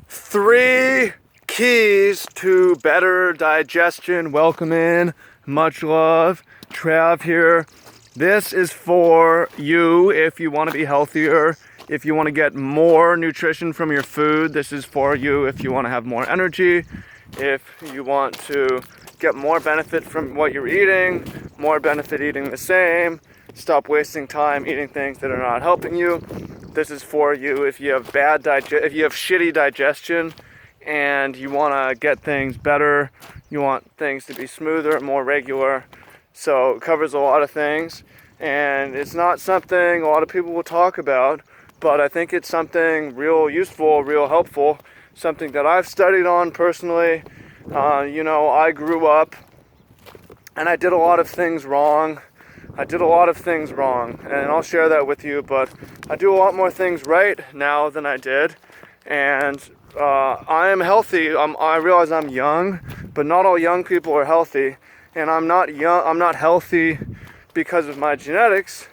3 keys to better digestion. Welcome in. Much love. Trav here. This is for you if you want to be healthier, if you want to get more nutrition from your food. This is for you if you want to have more energy, if you want to get more benefit from what you're eating, more benefit eating the same, stop wasting time eating things that are not helping you. This is for you if you have shitty digestion and you want to get things better, you want things to be smoother, more regular. So it covers a lot of things, and it's not something a lot of people will talk about, but I think it's something real useful, real helpful, something that I've studied on personally. I grew up and I did a lot of things wrong. And I'll share that with you, but I do a lot more things right now than I did, and I am healthy. I realize I'm young, but not all young people are healthy, and I'm not healthy because of my genetics.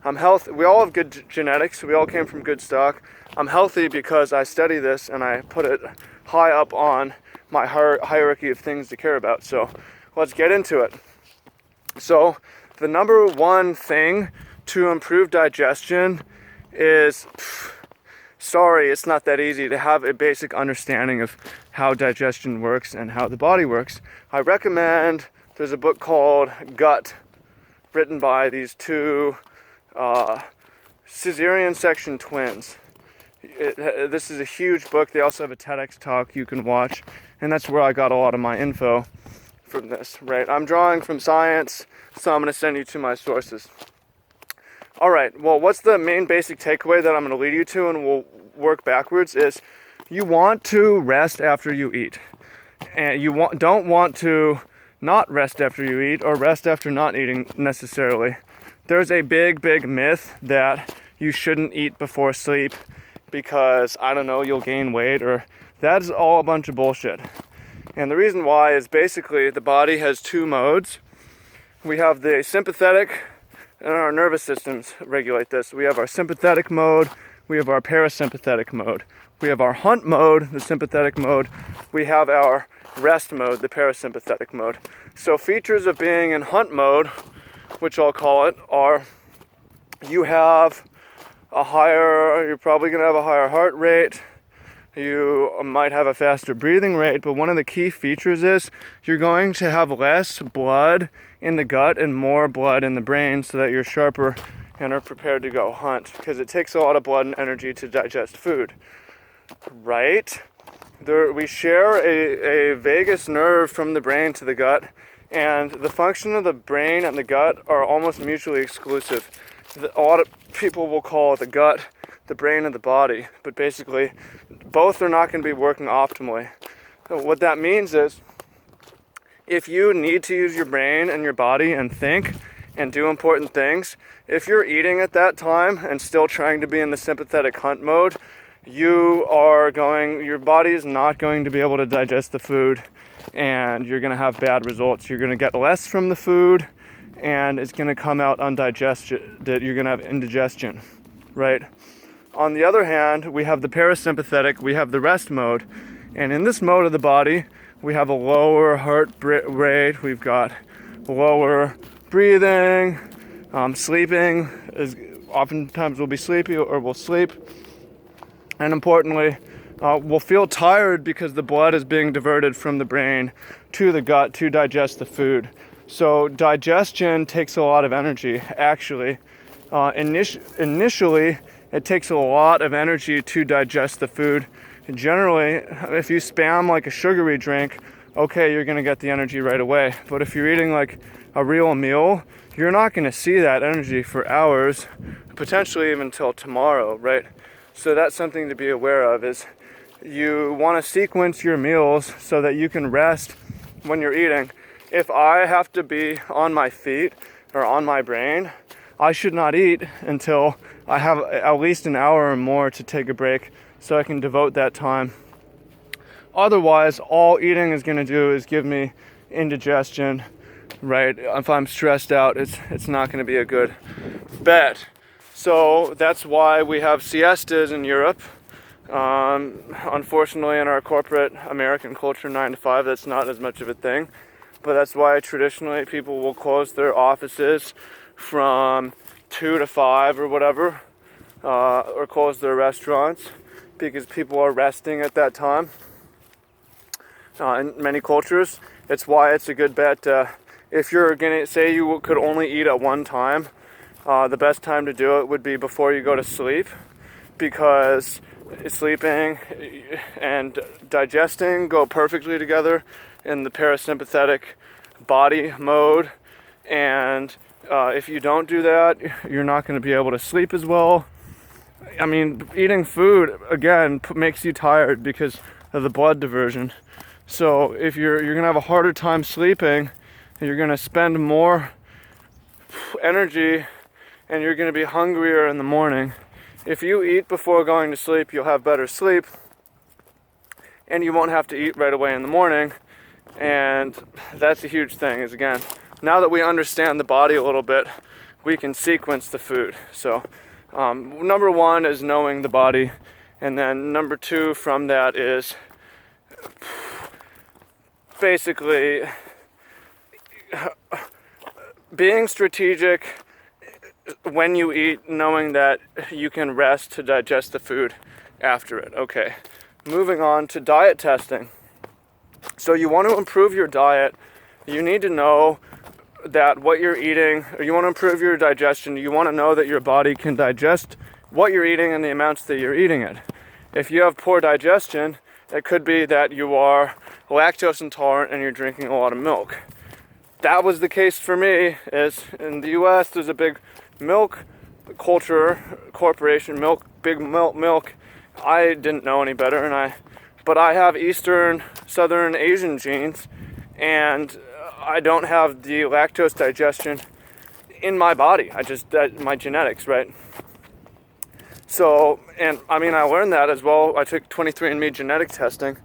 I'm healthy. We all have good genetics. We all came from good stock. I'm healthy because I study this and I put it high up on my hierarchy of things to care about. So let's get into it. So the number one thing to improve digestion is, it's not that easy to have a basic understanding of how digestion works and how the body works. I recommend, there's a book called Gut, written by these two cesarean section twins. This is a huge book. They also have a TEDx talk you can watch, and that's where I got a lot of my info from this, right? I'm drawing from science, so I'm going to send you to my sources. All right, well, what's the main basic takeaway that I'm going to lead you to, and we'll work backwards, is you want to rest after you eat. And you don't want to not rest after you eat or rest after not eating necessarily. There's a big myth that you shouldn't eat before sleep because, you'll gain weight, or that's all a bunch of bullshit. And the reason why is basically the body has two modes. We have the sympathetic, and our nervous systems regulate this. We have our sympathetic mode, we have our parasympathetic mode. We have our hunt mode, the sympathetic mode. We have our rest mode, the parasympathetic mode. So features of being in hunt mode, which I'll call it, are you're probably going to have a higher heart rate. You might have a faster breathing rate, but one of the key features is you're going to have less blood in the gut and more blood in the brain so that you're sharper and are prepared to go hunt, because it takes a lot of blood and energy to digest food, right? We share a vagus nerve from the brain to the gut, and the function of the brain and the gut are almost mutually exclusive. A lot of people will call the gut the brain of the body, but basically both are not going to be working optimally. So what that means is if you need to use your brain and your body and think and do important things, if you're eating at that time and still trying to be in the sympathetic hunt mode, your body is not going to be able to digest the food, and you're going to have bad results. You're going to get less from the food, and it's going to come out undigested. You're going to have indigestion, right? On the other hand, we have the parasympathetic, we have the rest mode. And in this mode of the body, we have a lower heart rate, we've got lower breathing, sleeping oftentimes we'll be sleepy or we'll sleep. And importantly, we'll feel tired because the blood is being diverted from the brain to the gut to digest the food. So digestion takes a lot of energy, actually. Initially, it takes a lot of energy to digest the food. And generally, if you spam like a sugary drink, okay, you're gonna get the energy right away. But if you're eating like a real meal, you're not gonna see that energy for hours, potentially even till tomorrow, right? So that's something to be aware of, is you wanna sequence your meals so that you can rest when you're eating. If I have to be on my feet or on my brain, I should not eat until I have at least an hour or more to take a break so I can devote that time. Otherwise, all eating is going to do is give me indigestion, right? If I'm stressed out, it's not going to be a good bet. So that's why we have siestas in Europe Unfortunately, in our corporate American culture, 9 to 5, that's not as much of a thing. But that's why traditionally people will close their offices from 2 to 5 or whatever, or close their restaurants because people are resting at that time. In many cultures, it's why it's a good bet. If you're gonna say you could only eat at one time, the best time to do it would be before you go to sleep, because sleeping and digesting go perfectly together in the parasympathetic body mode, and if you don't do that, you're not going to be able to sleep as well. I mean, eating food again makes you tired because of the blood diversion. So if you're going to have a harder time sleeping, you're going to spend more energy and you're going to be hungrier in the morning. If you eat before going to sleep, you'll have better sleep and you won't have to eat right away in the morning. And that's a huge thing, is again, now that we understand the body a little bit, we can sequence the food. So number one is knowing the body, and then number two from that is basically being strategic when you eat, knowing that you can rest to digest the food after it. Okay, moving on to diet testing. So you want to improve your diet, you need to know that what you're eating, or you want to improve your digestion, you want to know that your body can digest what you're eating and the amounts that you're eating it. If you have poor digestion, it could be that you are lactose intolerant and you're drinking a lot of milk. That was the case for me. Is in the US there's a big milk culture, corporation, big milk. I didn't know any better, but I have Eastern, Southern Asian genes, and I don't have the lactose digestion in my body. My genetics, right? So, and I mean, I learned that as well. I took 23andMe genetic testing,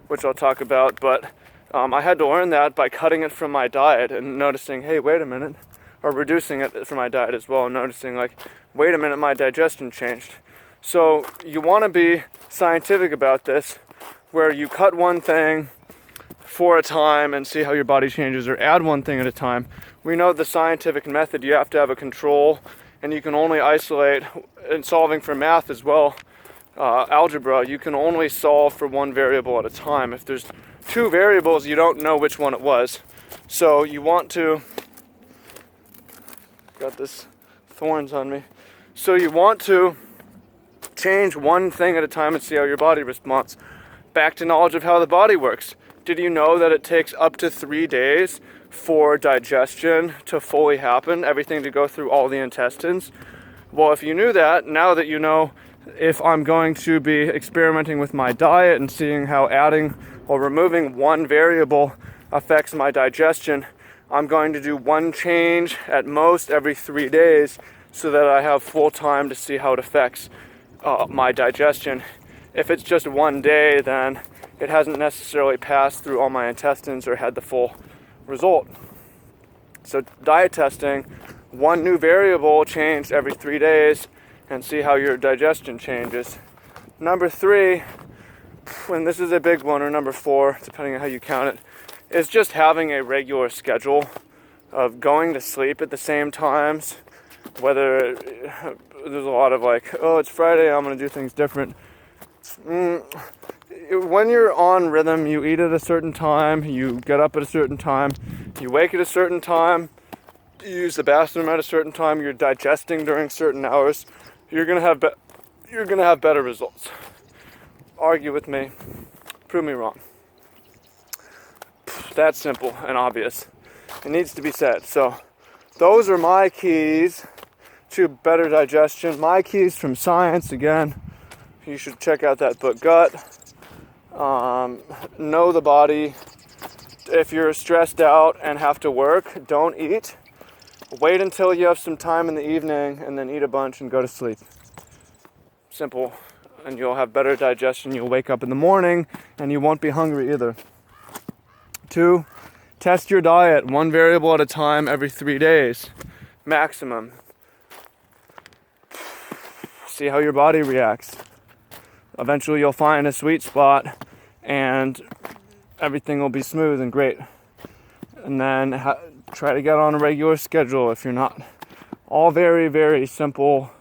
which I'll talk about, but I had to learn that by cutting it from my diet and noticing, hey, wait a minute, or reducing it from my diet as well, and noticing like, wait a minute, my digestion changed. So you want to be scientific about this, where you cut one thing for a time and see how your body changes, or add one thing at a time. We know the scientific method, you have to have a control, and you can only isolate, in solving for math as well, algebra, you can only solve for one variable at a time. If there's two variables, you don't know which one it was. So you want to, got this thorns on me. So you want to change one thing at a time and see how your body responds. Back to knowledge of how the body works. Did you know that it takes up to 3 days for digestion to fully happen, everything to go through all the intestines? Well, if you knew that, now that you know, if I'm going to be experimenting with my diet and seeing how adding or removing one variable affects my digestion, I'm going to do one change at most every 3 days so that I have full time to see how it affects my digestion. If it's just 1 day, then it hasn't necessarily passed through all my intestines or had the full result. So diet testing, one new variable changed every 3 days, and see how your digestion changes. Number 3, and this is a big one, or number 4, depending on how you count it, is just having a regular schedule of going to sleep at the same times. Whether there's a lot of like, oh, it's Friday, I'm going to do things different. When you're on rhythm, you eat at a certain time, you get up at a certain time, you wake at a certain time, you use the bathroom at a certain time, you're digesting during certain hours, you're gonna have better results. Argue with me, prove me wrong. That's simple and obvious. It needs to be said. So those are my keys to better digestion. My keys from science. Again, you should check out that book, Gut. Know the body. If you're stressed out and have to work, don't eat. Wait until you have some time in the evening and then eat a bunch and go to sleep. Simple. And you'll have better digestion. You'll wake up in the morning and you won't be hungry either. 2, test your diet, one variable at a time every 3 days, maximum. See how your body reacts. eventually you'll find a sweet spot and everything will be smooth and great. And then try to get on a regular schedule if you're not. All very, very simple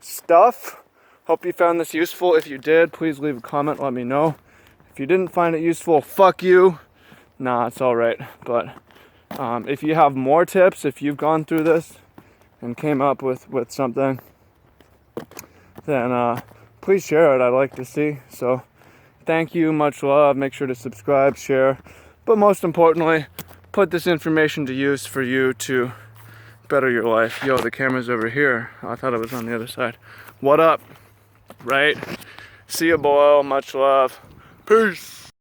stuff. Hope you found this useful. If you did, please leave a comment, let me know. If you didn't find it useful, fuck you. Nah, it's all right. But if you have more tips, if you've gone through this and came up with something, then please share it. I'd like to see. So thank you, much love. Make sure to subscribe, share, but most importantly, put this information to use for you to better your life. Yo, the camera's over here. I thought it was on the other side. What up? Right? See you below. Much love. Peace.